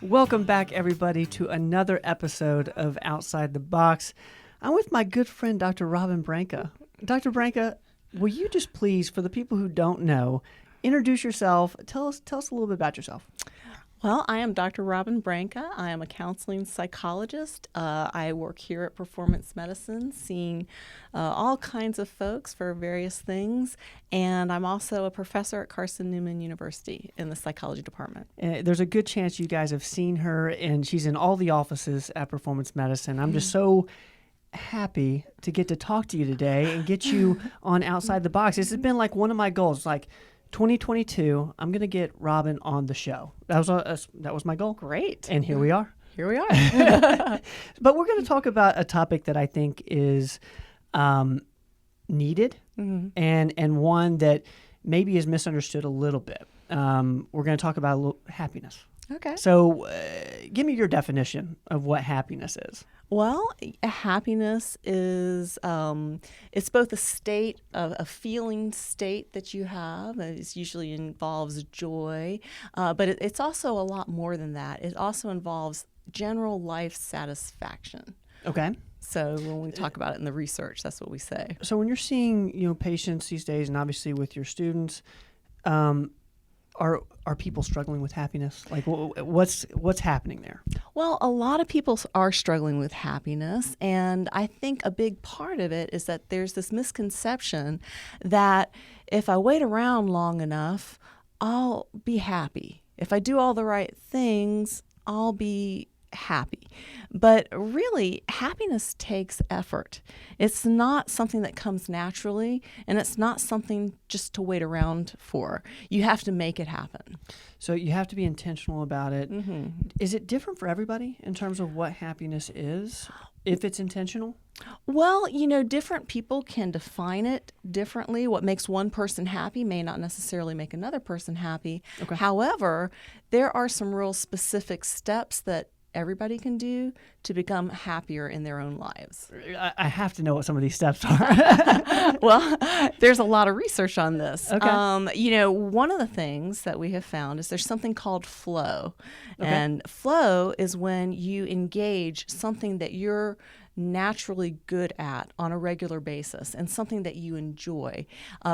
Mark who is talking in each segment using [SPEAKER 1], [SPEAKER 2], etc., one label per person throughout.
[SPEAKER 1] Welcome back, everybody, to another episode of Outside the Box. I'm with my good friend, Dr. Robyn Branca. Dr. Branca, will you just please, for the people who don't know, introduce yourself, tell us a little bit about yourself.
[SPEAKER 2] Well, I am Dr. Robyn Branca. I am a counseling psychologist. I work here at Performance Medicine, seeing all kinds of folks for various things. And I'm also a professor at Carson Newman University in the psychology department.
[SPEAKER 1] There's a good chance you guys have seen her, and she's in all the offices at Performance Medicine. I'm just so happy to get to talk to you today and get you on Outside the Box. This has been like one of my goals, like 2022, I'm going to get Robyn on the show. That was my goal.
[SPEAKER 2] Great.
[SPEAKER 1] And here we are.
[SPEAKER 2] Here we are.
[SPEAKER 1] But we're going to talk about a topic that I think is needed and one that maybe is misunderstood a little bit. We're going to talk about happiness.
[SPEAKER 2] Okay.
[SPEAKER 1] So give me your definition of what happiness is.
[SPEAKER 2] Well, happiness is it's both a state, a feeling state that you have. It usually involves joy, but it's also a lot more than that. It also involves general life satisfaction.
[SPEAKER 1] Okay.
[SPEAKER 2] So when we talk about it in the research, that's what we say.
[SPEAKER 1] So when you're seeing patients these days, and obviously with your students, are people struggling with happiness? Like, what's happening there?
[SPEAKER 2] Well, a lot of people are struggling with happiness, and I think a big part of it is that there's this misconception that if I wait around long enough, I'll be happy. If I do all the right things, I'll be happy. But really, happiness takes effort. It's not something that comes naturally, and it's not something just to wait around for. You have to make it happen.
[SPEAKER 1] So you have to be intentional about it.
[SPEAKER 2] Mm-hmm.
[SPEAKER 1] Is it different for everybody in terms of what happiness is, if it's intentional?
[SPEAKER 2] Well, different people can define it differently. What makes one person happy may not necessarily make another person happy.
[SPEAKER 1] Okay.
[SPEAKER 2] However, there are some real specific steps that everybody can do to become happier in their own lives.
[SPEAKER 1] I have to know what some of these steps are.
[SPEAKER 2] Well, there's a lot of research on this.
[SPEAKER 1] Okay.
[SPEAKER 2] One of the things that we have found is there's something called flow.
[SPEAKER 1] Okay.
[SPEAKER 2] And flow is when you engage something that you're naturally good at on a regular basis and something that you enjoy.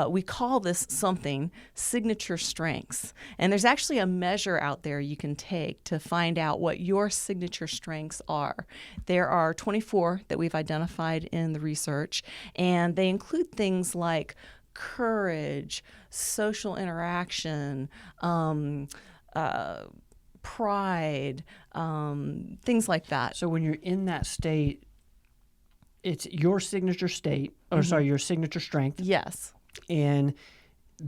[SPEAKER 2] We call this something signature strengths. And there's actually a measure out there you can take to find out what your signature strengths are. There are 24 that we've identified in the research, and they include things like courage, social interaction, pride, things like that.
[SPEAKER 1] So when you're in that state, it's your signature state, or your signature strength.
[SPEAKER 2] Yes.
[SPEAKER 1] And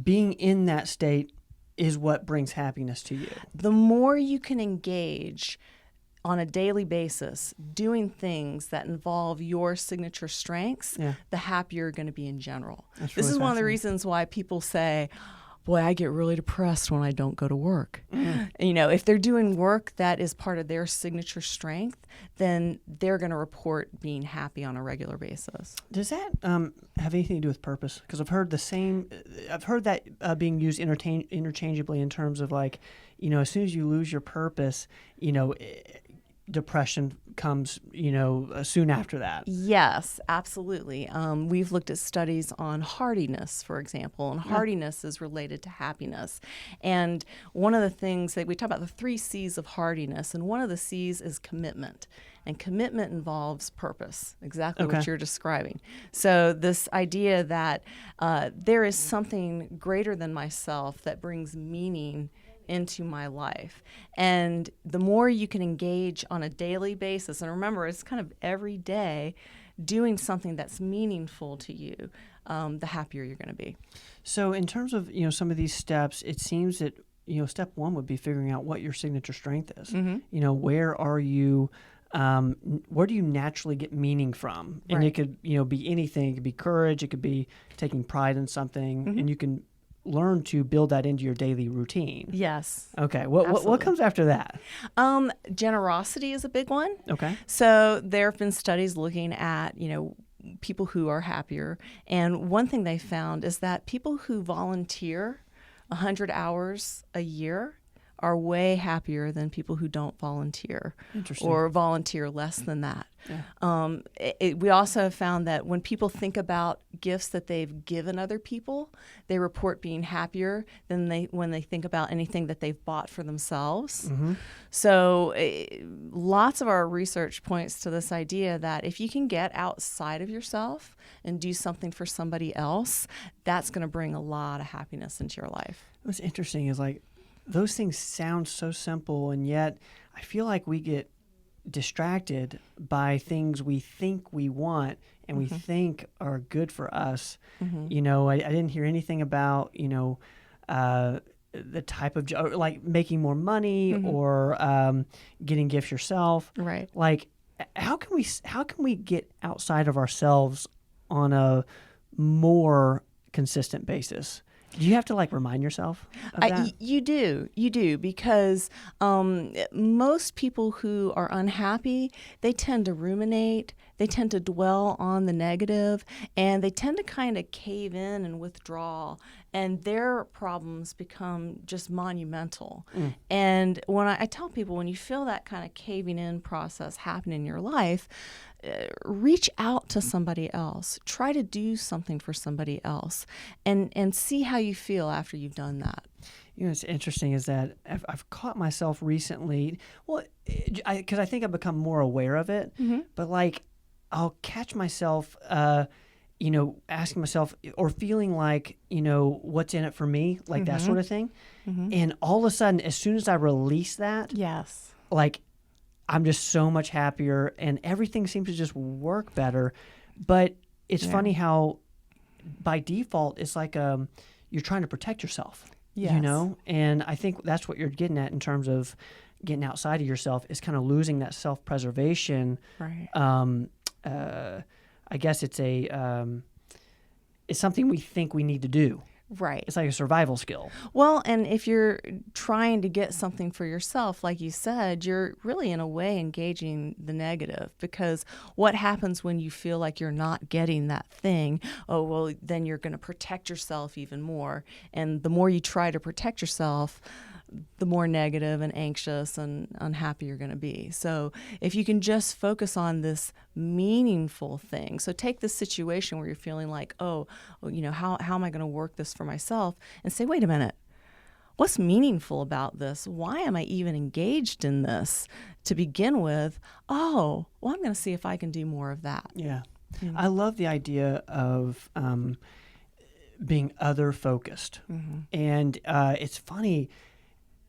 [SPEAKER 1] being in that state is what brings happiness to you.
[SPEAKER 2] The more you can engage on a daily basis doing things that involve your signature strengths, the happier you're going to be in general.
[SPEAKER 1] That's
[SPEAKER 2] This
[SPEAKER 1] really
[SPEAKER 2] is one of the
[SPEAKER 1] fascinating.
[SPEAKER 2] reasons why people say, boy, I get really depressed when I don't go to work. If they're doing work that is part of their signature strength, then they're going to report being happy on a regular basis.
[SPEAKER 1] Does that have anything to do with purpose? Because I've heard that being used interchangeably in terms of like, as soon as you lose your purpose, depression comes, soon after that.
[SPEAKER 2] Yes, absolutely. We've looked at studies on hardiness, for example, and hardiness is related to happiness. And one of the things that we talk about, the 3 C's of hardiness, and one of the C's is commitment. And commitment involves purpose, exactly what you're describing. So this idea that there is something greater than myself that brings meaning into my life. And the more you can engage on a daily basis, and remember, it's kind of every day doing something that's meaningful to you, the happier you're going to be.
[SPEAKER 1] So in terms of, some of these steps, it seems that, step one would be figuring out what your signature strength is. Where are you, where do you naturally get meaning from? And it could, be anything. It could be courage. It could be taking pride in something. And you can learn to build that into your daily routine.
[SPEAKER 2] Yes.
[SPEAKER 1] Okay. What comes after that?
[SPEAKER 2] Generosity is a big one.
[SPEAKER 1] Okay.
[SPEAKER 2] So there have been studies looking at, people who are happier. And one thing they found is that people who volunteer 100 hours a year are way happier than people who don't volunteer or volunteer less than that. Yeah. We also have found that when people think about gifts that they've given other people, they report being happier than when they think about anything that they've bought for themselves. Mm-hmm. So lots of our research points to this idea that if you can get outside of yourself and do something for somebody else, that's going to bring a lot of happiness into your life.
[SPEAKER 1] What's interesting is like those things sound so simple, and yet I feel like we get distracted by things we think we want and we think are good for us. You know, I didn't hear anything about, you know, the type of job, like making more money or getting gifts yourself.
[SPEAKER 2] Right.
[SPEAKER 1] Like, how can we get outside of ourselves on a more consistent basis? Do you have to like remind yourself of that?
[SPEAKER 2] You do, because most people who are unhappy, they tend to ruminate, they tend to dwell on the negative, and they tend to kind of cave in and withdraw, and their problems become just monumental. And when I tell people, when you feel that kind of caving in process happen in your life, reach out to somebody else. Try to do something for somebody else, and see how you feel after you've done that.
[SPEAKER 1] You know, what's interesting is that I've caught myself recently, well, because I think I've become more aware of it, but like I'll catch myself, you know, asking myself or feeling like, you know, what's in it for me, like that sort of thing. And all of a sudden, as soon as I release that,
[SPEAKER 2] yes,
[SPEAKER 1] like I'm just so much happier and everything seems to just work better. But it's funny how by default, it's like you're trying to protect yourself, you know? And I think that's what you're getting at in terms of getting outside of yourself is kind of losing that self-preservation.
[SPEAKER 2] Right.
[SPEAKER 1] I guess it's it's something we think we need to do.
[SPEAKER 2] Right.
[SPEAKER 1] It's like a survival skill.
[SPEAKER 2] Well, and if you're trying to get something for yourself, like you said, you're really in a way engaging the negative, because what happens when you feel like you're not getting that thing? Oh, well, then you're going to protect yourself even more. And the more you try to protect yourself, the more negative and anxious and unhappy you're going to be. So if you can just focus on this meaningful thing. So take this situation where you're feeling like, oh, you know, how am I going to work this for myself? And say, wait a minute, what's meaningful about this? Why am I even engaged in this to begin with? Oh, well, I'm going to see if I can do more of that.
[SPEAKER 1] Yeah. I love the idea of being other focused. And it's funny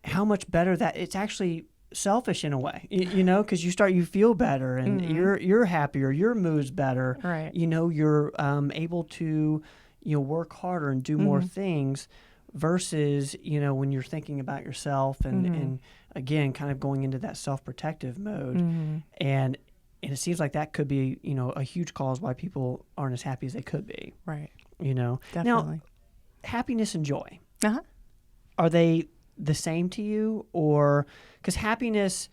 [SPEAKER 1] how much better that it's actually selfish in a way, you know, because you feel better and you're happier, your mood's better,
[SPEAKER 2] right?
[SPEAKER 1] You know, you're able to, you know, work harder and do more things versus, you know, when you're thinking about yourself and again, kind of going into that self-protective mode. And it seems like that could be, you know, a huge cause why people aren't as happy as they could be.
[SPEAKER 2] Right.
[SPEAKER 1] You know,
[SPEAKER 2] definitely.
[SPEAKER 1] Now, happiness and joy, are they the same to you? Or because happiness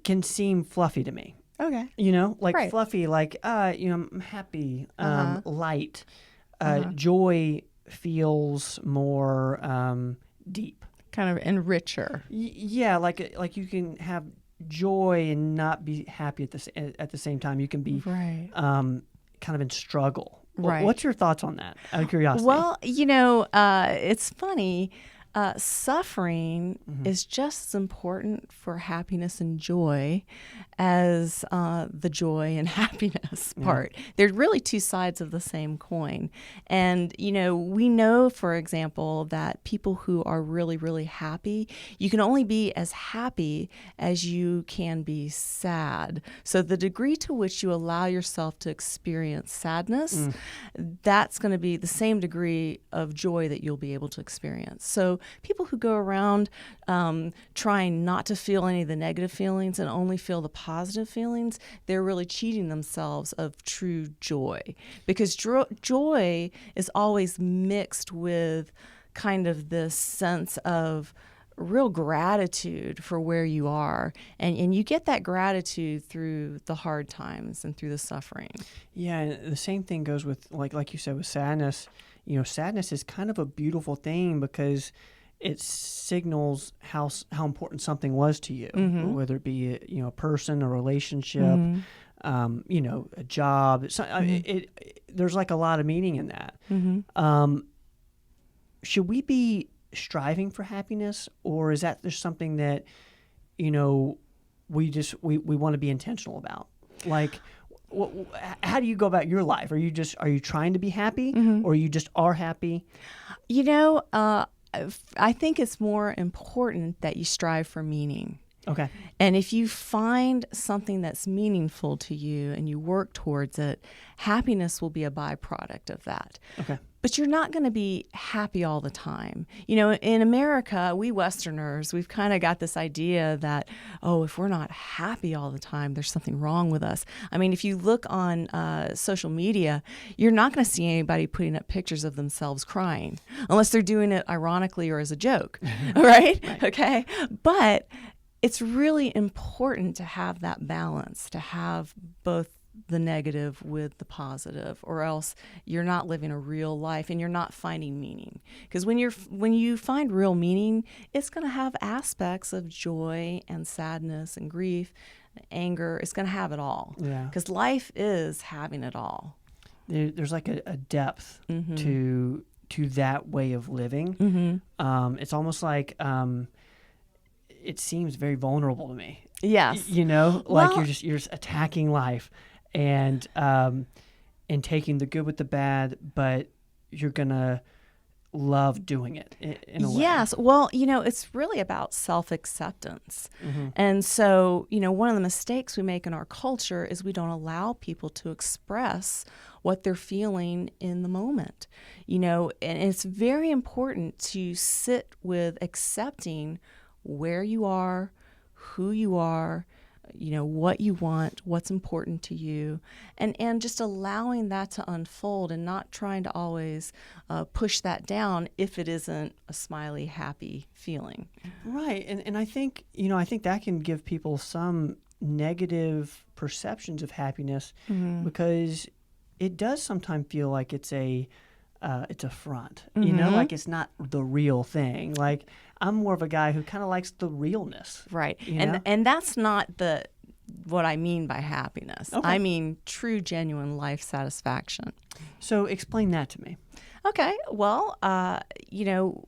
[SPEAKER 1] can seem fluffy to me.
[SPEAKER 2] Okay.
[SPEAKER 1] You know, like
[SPEAKER 2] right.
[SPEAKER 1] fluffy, like, you know, I'm happy, light. Joy feels more deep.
[SPEAKER 2] Kind of enricher.
[SPEAKER 1] Yeah, like you can have joy and not be happy at the same time. You can be
[SPEAKER 2] right.
[SPEAKER 1] Kind of in struggle.
[SPEAKER 2] Right.
[SPEAKER 1] What's your thoughts on that? Out of curiosity.
[SPEAKER 2] Well, you know, it's funny. Suffering is just as important for happiness and joy as the joy and happiness part. They're really two sides of the same coin. And, you know, we know, for example, that people who are really, really happy, you can only be as happy as you can be sad. So the degree to which you allow yourself to experience sadness, that's going to be the same degree of joy that you'll be able to experience. So people who go around trying not to feel any of the negative feelings and only feel the positive feelings, they're really cheating themselves of true joy, because joy is always mixed with kind of this sense of real gratitude for where you are, and you get that gratitude through the hard times and through the suffering.
[SPEAKER 1] Yeah, and the same thing goes with like you said with sadness. You know, sadness is kind of a beautiful thing because it signals how important something was to you, whether it be a person, a relationship, a job. There's like a lot of meaning in that. Should we be striving for happiness, or is that just something that we want to be intentional about? Like, how do you go about your life? Are you trying to be happy, or you just are happy?
[SPEAKER 2] I think it's more important that you strive for meaning.
[SPEAKER 1] Okay.
[SPEAKER 2] And if you find something that's meaningful to you and you work towards it, happiness will be a byproduct of that.
[SPEAKER 1] Okay.
[SPEAKER 2] But you're not going to be happy all the time. In America, we Westerners, we've kind of got this idea that, if we're not happy all the time, there's something wrong with us. I mean, if you look on social media, you're not going to see anybody putting up pictures of themselves crying, unless they're doing it ironically or as a joke, right? Okay. But it's really important to have that balance, to have both the negative with the positive, or else you're not living a real life and you're not finding meaning. Because when you find real meaning, it's going to have aspects of joy and sadness and grief, anger. It's going to have it all.
[SPEAKER 1] Yeah. Because
[SPEAKER 2] life is having it all.
[SPEAKER 1] There's like a depth to that way of living. It's almost like it seems very vulnerable to me.
[SPEAKER 2] Yes.
[SPEAKER 1] You're just attacking life. And taking the good with the bad, but you're gonna love doing it in a way.
[SPEAKER 2] Yes. Well, it's really about self-acceptance. And so, one of the mistakes we make in our culture is we don't allow people to express what they're feeling in the moment. And it's very important to sit with accepting where you are, who you are, what you want, what's important to you, and just allowing that to unfold and not trying to always push that down if it isn't a smiley, happy feeling.
[SPEAKER 1] Right. And I think that can give people some negative perceptions of happiness because it does sometimes feel like it's a front, like it's not the real thing. Like, I'm more of a guy who kind of likes the realness.
[SPEAKER 2] Right. And that's not what I mean by happiness.
[SPEAKER 1] Okay.
[SPEAKER 2] I mean true, genuine life satisfaction.
[SPEAKER 1] So explain that to me.
[SPEAKER 2] Okay. Well,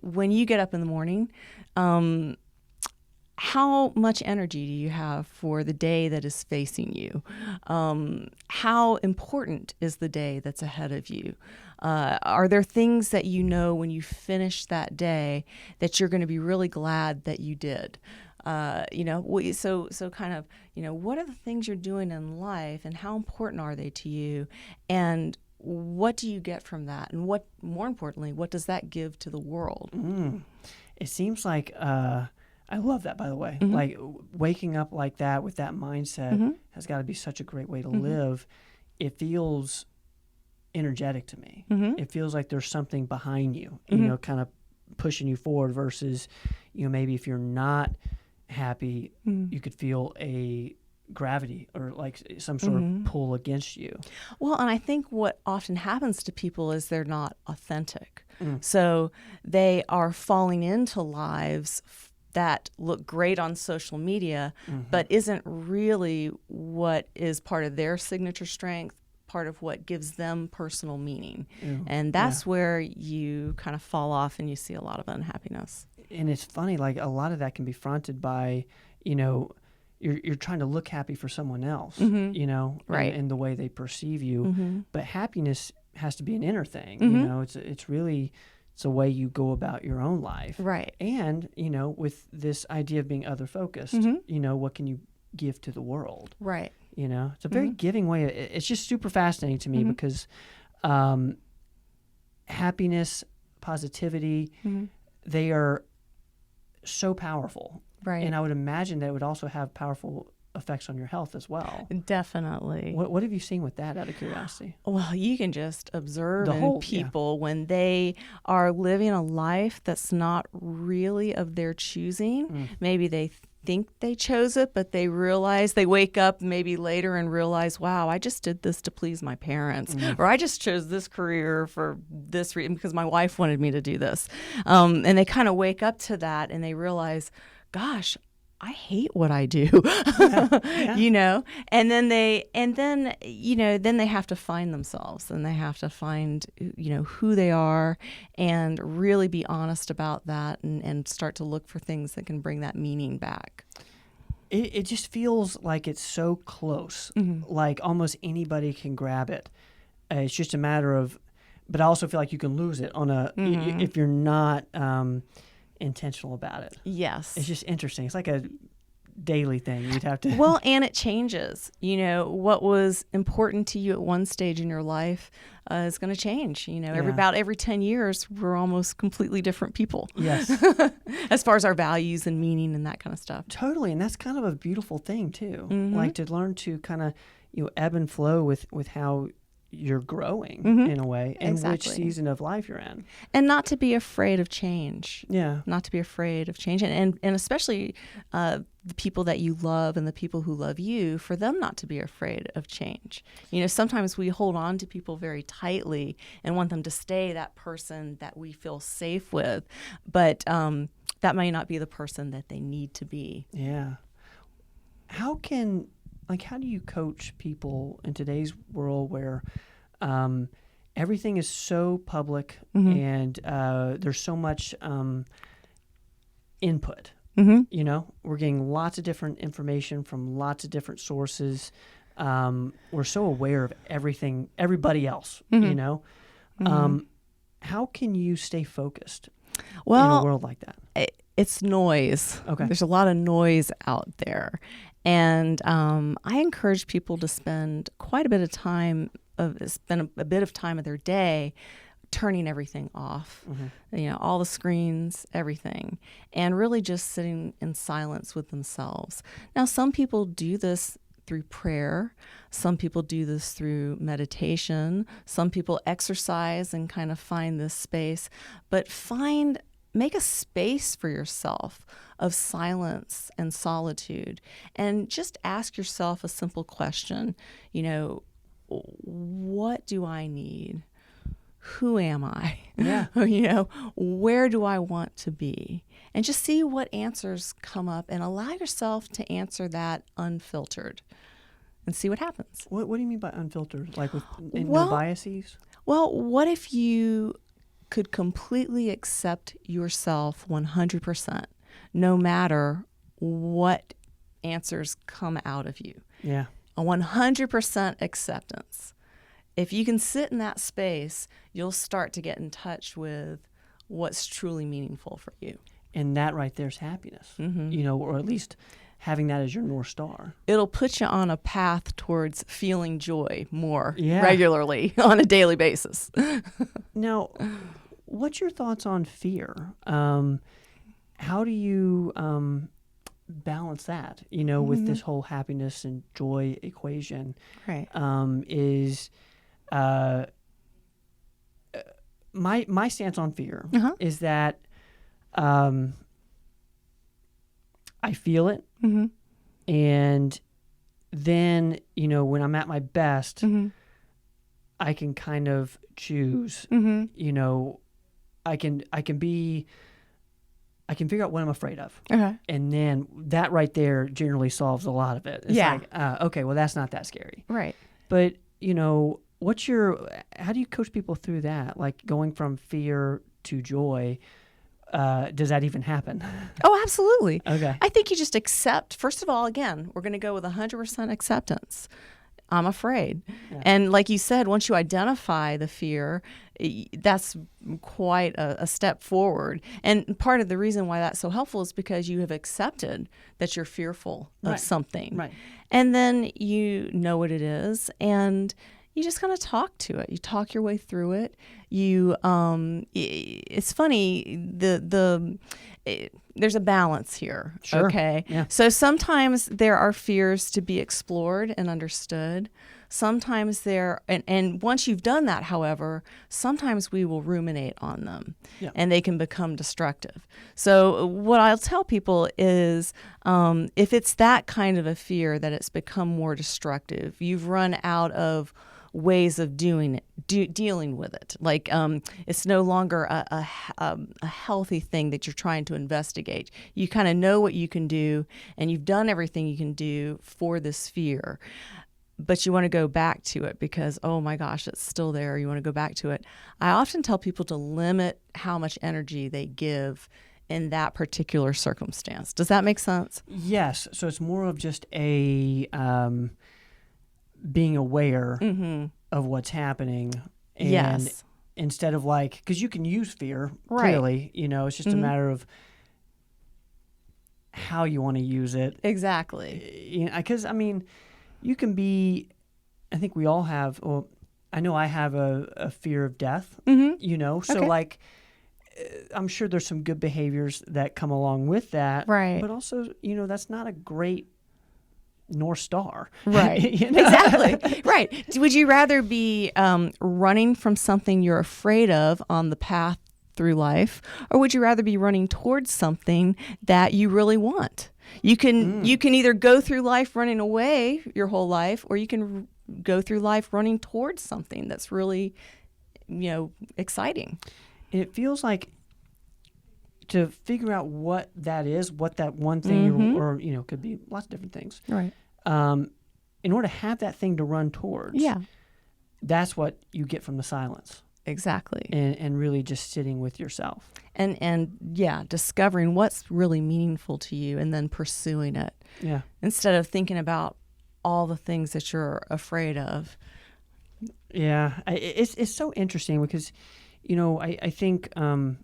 [SPEAKER 2] when you get up in the morning, how much energy do you have for the day that is facing you? How important is the day that's ahead of you? Are there things that when you finish that day that you're going to be really glad that you did? So kind of, what are the things you're doing in life and how important are they to you? And what do you get from that? And more importantly, what does that give to the world?
[SPEAKER 1] It seems like, I love that, by the way. Like, waking up like that with that mindset has got to be such a great way to live. It feels energetic to me. It feels like there's something behind you, kind of pushing you forward versus, maybe if you're not happy, you could feel a gravity or like some sort of pull against you.
[SPEAKER 2] Well, and I think what often happens to people is they're not authentic. So they are falling into lives that look great on social media, but isn't really what is part of their signature strength, part of what gives them personal meaning. And that's where you kind of fall off and you see a lot of unhappiness.
[SPEAKER 1] And it's funny, like, a lot of that can be fronted by, you're trying to look happy for someone else,
[SPEAKER 2] right,
[SPEAKER 1] in the way they perceive you. But happiness has to be an inner thing. It's really, it's a way you go about your own life.
[SPEAKER 2] Right.
[SPEAKER 1] And, with this idea of being other focused, what can you give to the world?
[SPEAKER 2] Right.
[SPEAKER 1] It's a very giving way. It's just super fascinating to me because happiness, positivity, they are so powerful.
[SPEAKER 2] Right.
[SPEAKER 1] And I would imagine that it would also have powerful effects on your health as well.
[SPEAKER 2] Definitely.
[SPEAKER 1] What have you seen with that, out of curiosity?
[SPEAKER 2] Well, you can just observe in people when they are living a life that's not really of their choosing. Maybe they think they chose it, but they wake up maybe later and realize, wow, I just did this to please my parents, or I just chose this career for this reason because my wife wanted me to do this. And they kind of wake up to that and they realize, gosh, I hate what I do, you know, and then they have to find themselves, and they have to find, you know, who they are and really be honest about that, and start to look for things that can bring that meaning back.
[SPEAKER 1] It just feels like it's so close, like almost anybody can grab it. It's just a matter of, but I also feel like you can lose it on if you're not intentional about it.
[SPEAKER 2] Yes.
[SPEAKER 1] It's just interesting. It's like a daily thing. You'd have to.
[SPEAKER 2] Well, and it changes. You know, what was important to you at one stage in your life is going to change. You know, about every 10 years, we're almost completely different people.
[SPEAKER 1] Yes.
[SPEAKER 2] As far as our values and meaning and that kind of stuff.
[SPEAKER 1] Totally. And that's kind of a beautiful thing too. Like to learn to kind of, you know, ebb and flow with how you're growing in a way, and which season of life you're in.
[SPEAKER 2] And not to be afraid of change.
[SPEAKER 1] Yeah.
[SPEAKER 2] Not to be afraid of change. And especially the people that you love and the people who love you, for them not to be afraid of change. You know, sometimes we hold on to people very tightly and want them to stay that person that we feel safe with, but that may not be the person that they need to be.
[SPEAKER 1] Yeah. How do you coach people in today's world where everything is so public and there's so much input? You know, we're getting lots of different information from lots of different sources. We're so aware of everybody else, you know. How can you stay focused in a world like that?
[SPEAKER 2] It's noise.
[SPEAKER 1] Okay.
[SPEAKER 2] There's a lot of noise out there. And I encourage people to spend quite a bit of time, of their day turning everything off, you know, all the screens, everything, and really just sitting in silence with themselves. Now, some people do this through prayer. Some people do this through meditation. Some people exercise and kind of find this space, but make a space for yourself of silence and solitude, and just ask yourself a simple question. You know, what do I need? Who am I?
[SPEAKER 1] Yeah.
[SPEAKER 2] You know, where do I want to be? And just see what answers come up, and allow yourself to answer that unfiltered and see what happens.
[SPEAKER 1] What do you mean by unfiltered? Like with no biases?
[SPEAKER 2] Well, what if you could completely accept yourself 100%, no matter what answers come out of you?
[SPEAKER 1] Yeah.
[SPEAKER 2] A 100% acceptance. If you can sit in that space, you'll start to get in touch with what's truly meaningful for you.
[SPEAKER 1] And that right there is happiness, you know, or at least having that as your North Star.
[SPEAKER 2] It'll put you on a path towards feeling joy more regularly on a daily basis.
[SPEAKER 1] Now, what's your thoughts on fear? How do you balance that, you know, with this whole happiness and joy equation?
[SPEAKER 2] Right.
[SPEAKER 1] My stance on fear is that I feel it, and then, you know, when I'm at my best, I can kind of choose. You know, I can figure out what I'm afraid of, and then that right there generally solves a lot of it. It's like, okay, well, that's not that scary,
[SPEAKER 2] right?
[SPEAKER 1] But you know, how do you coach people through that? Like going from fear to joy. Does that even happen?
[SPEAKER 2] Oh, absolutely.
[SPEAKER 1] Okay.
[SPEAKER 2] I think you just accept. First of all, again, we're going to go with 100% acceptance. I'm afraid. Yeah. And like you said, once you identify the fear, that's quite a step forward. And part of the reason why that's so helpful is because you have accepted that you're fearful of something. Right. And then you know what it is, and you just kind of talk to it. You talk your way through it. It's funny, there's a balance here.
[SPEAKER 1] Sure.
[SPEAKER 2] Okay.
[SPEAKER 1] Yeah.
[SPEAKER 2] So sometimes there are fears to be explored and understood. Sometimes and once you've done that, however, sometimes we will ruminate on them, and they can become destructive. So what I'll tell people is, if it's that kind of a fear that it's become more destructive, you've run out of ways of dealing with it. Like, it's no longer a healthy thing that you're trying to investigate. You kind of know what you can do, and you've done everything you can do for this fear, but you want to go back to it because, oh my gosh, it's still there. You want to go back to it. I often tell people to limit how much energy they give in that particular circumstance. Does that make sense?
[SPEAKER 1] Yes. So it's more of just a being aware of what's happening. And instead of because you can use fear, clearly, it's just a matter of how you want to use it.
[SPEAKER 2] Exactly.
[SPEAKER 1] Because, you can be, I think we all have, I know I have a fear of death, so I'm sure there's some good behaviors that come along with that.
[SPEAKER 2] Right.
[SPEAKER 1] But also, that's not a great North Star.
[SPEAKER 2] Right. Exactly. Right. Would you rather be running from something you're afraid of on the path through life, or would you rather be running towards something that you really want? You can either go through life running away your whole life, or you can go through life running towards something that's really, exciting.
[SPEAKER 1] And it feels like to figure out what that is, what that one thing, or could be lots of different things.
[SPEAKER 2] Right.
[SPEAKER 1] In order to have that thing to run towards, that's what you get from the silence.
[SPEAKER 2] Exactly.
[SPEAKER 1] And really just sitting with yourself.
[SPEAKER 2] And discovering what's really meaningful to you and then pursuing it.
[SPEAKER 1] Yeah.
[SPEAKER 2] Instead of thinking about all the things that you're afraid of.
[SPEAKER 1] Yeah. It's so interesting because, I think, a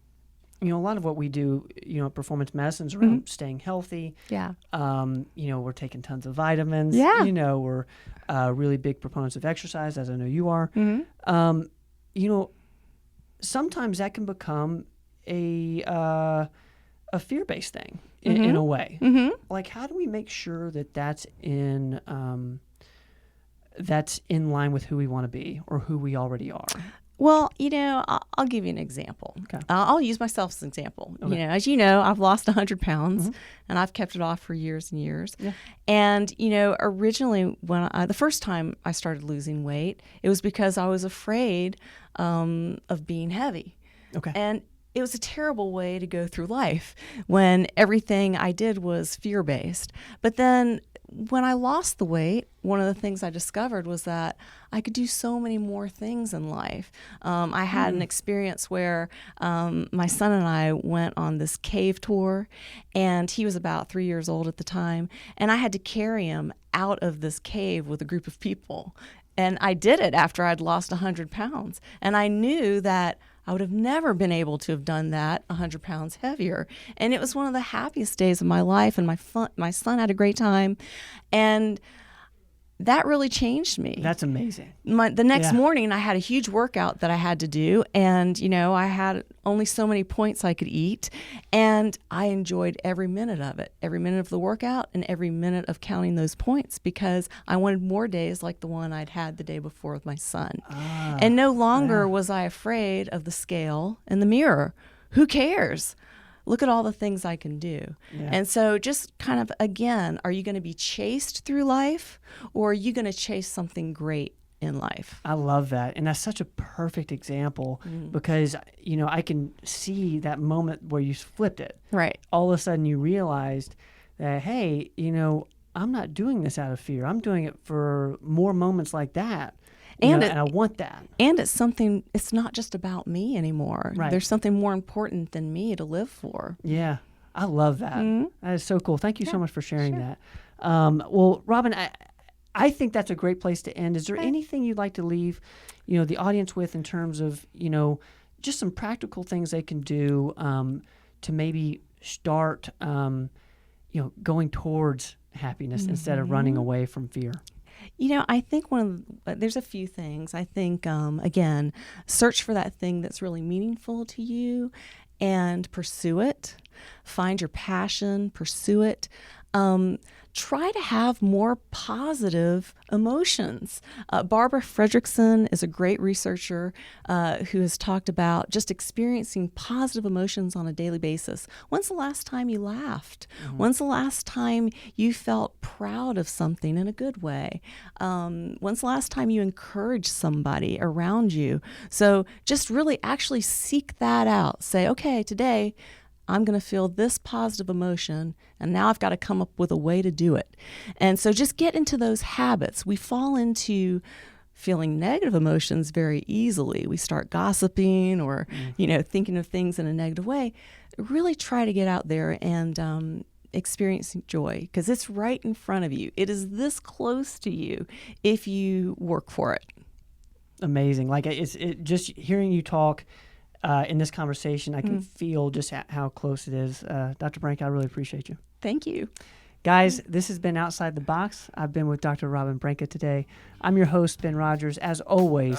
[SPEAKER 1] lot of what we do, performance medicine is around staying healthy.
[SPEAKER 2] Yeah.
[SPEAKER 1] We're taking tons of vitamins.
[SPEAKER 2] Yeah.
[SPEAKER 1] We're really big proponents of exercise, as I know you are. Sometimes that can become a fear-based thing in a way. Like, how do we make sure that that's in line with who we want to be or who we already are?
[SPEAKER 2] Well, I'll give you an example.
[SPEAKER 1] Okay.
[SPEAKER 2] I'll use myself as an example.
[SPEAKER 1] Okay.
[SPEAKER 2] As you know, I've lost 100 pounds, and I've kept it off for years and years.
[SPEAKER 1] Yeah.
[SPEAKER 2] And, originally, when the first time I started losing weight, it was because I was afraid of being heavy.
[SPEAKER 1] Okay.
[SPEAKER 2] And it was a terrible way to go through life when everything I did was fear-based. But then when I lost the weight, one of the things I discovered was that I could do so many more things in life. I had an experience where my son and I went on this cave tour, and he was about 3 years old at the time, and I had to carry him out of this cave with a group of people. And I did it after I'd lost 100 pounds. And I knew that I would have never been able to have done that 100 pounds heavier. And it was one of the happiest days of my life, and my son had a great time. And that really changed me.
[SPEAKER 1] That's amazing.
[SPEAKER 2] The next morning, I had a huge workout that I had to do, and I had only so many points I could eat, and I enjoyed every minute of it, every minute of the workout, and every minute of counting those points, because I wanted more days like the one I'd had the day before with my son. And no longer was I afraid of the scale and the mirror. Who cares? Look at all the things I can do. Yeah. And so just kind of, again, are you going to be chased through life, or are you going to chase something great in life?
[SPEAKER 1] I love that. And that's such a perfect example because, I can see that moment where you flipped it.
[SPEAKER 2] Right.
[SPEAKER 1] All of a sudden you realized that, hey, I'm not doing this out of fear. I'm doing it for more moments like that. And I want that.
[SPEAKER 2] And it's not just about me anymore.
[SPEAKER 1] Right.
[SPEAKER 2] There's something more important than me to live for.
[SPEAKER 1] Yeah. I love that. That is so cool. Thank you so much for sharing that. Well, Robyn, I think that's a great place to end. Is there anything you'd like to leave, the audience with in terms of, just some practical things they can do to maybe start, going towards happiness instead of running away from fear?
[SPEAKER 2] I think there's a few things. I think, again, search for that thing that's really meaningful to you and pursue it. Find your passion, pursue it. try to have more positive emotions. Barbara Fredrickson is a great researcher who has talked about just experiencing positive emotions on a daily basis. When's the last time you laughed? When's the last time you felt proud of something in a good way? When's the last time you encouraged somebody around you? So just really actually seek that out. Say, okay, today I'm going to feel this positive emotion, and now I've got to come up with a way to do it. And so just get into those habits. We fall into feeling negative emotions very easily. We start gossiping or, thinking of things in a negative way. Really try to get out there and experience joy, because it's right in front of you. It is this close to you if you work for it.
[SPEAKER 1] Amazing. Like just hearing you talk in this conversation, I can feel just how close it is. Dr. Branca, I really appreciate you.
[SPEAKER 2] Thank you.
[SPEAKER 1] Guys, this has been Outside the Box. I've been with Dr. Robyn Branca today. I'm your host, Ben Rogers. As always,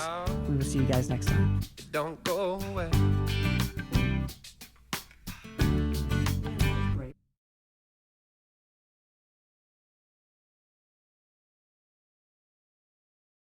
[SPEAKER 1] we will see you guys next time.
[SPEAKER 3] Don't go away.